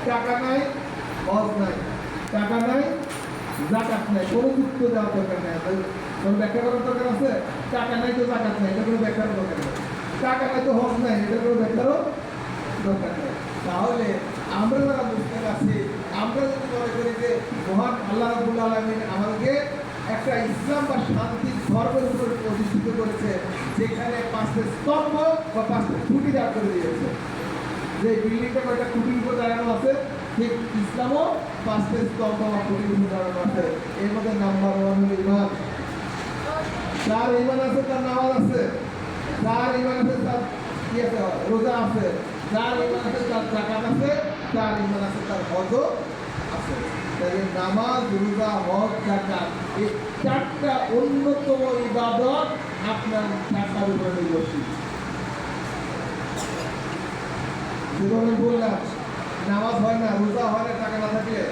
টাকা নাই, হজ নাই, টাকা নাই, জাকাত নাই, কোনো যুক্ত দেওয়ার দরকার নাই। কোনো ব্যাখ্যা করার দরকার আছে? টাকা নাই তো জাকাত নাই, এটা কোনো ব্যাখ্যার দরকার নেই। টাকা নাই তো হজ নাই, এটা কোনো ব্যাখ্যারও দরকার নেই। তাহলে আমরা যারা মুসলিম আছি, আমরা যদি মনে করি যে মহান আল্লাহ রাব্বুল আলামিন আমাদেরকে একটা ইসলাম বা শান্তির ধর্মের উপর প্রতিষ্ঠিত করেছে, যেখানে 5টা স্তম্ভ বা 5টা খুঁটি দাঁড় করে দিয়েছে। যে বিল্ডিংটা কয়টা খুঁটির উপর দাঁড়ানো আছে, ঠিক ইসলামও 5টা স্তম্ভ বা খুঁটির উপর দাঁড়ানো আছে। এর মধ্যে নাম্বার 1 হলো ঈমান। যার ঈমান আছে তার নামাজ আছে, যার ঈমান আছে তার কি আছে, রোজা আছে, যার ঈমান আছে তার যাকাত আছে, যার ঈমান আছে তার হজও আছে। তাই নামাজ, রোজা, হজ, যাকাত এই 4টা অন্যতম ইবাদত আপনার টাকার উপর নির্ভরশীল। যেভাবে বললাম নামাজ হয় না, রোজা হয় না টাকা না থাকলে।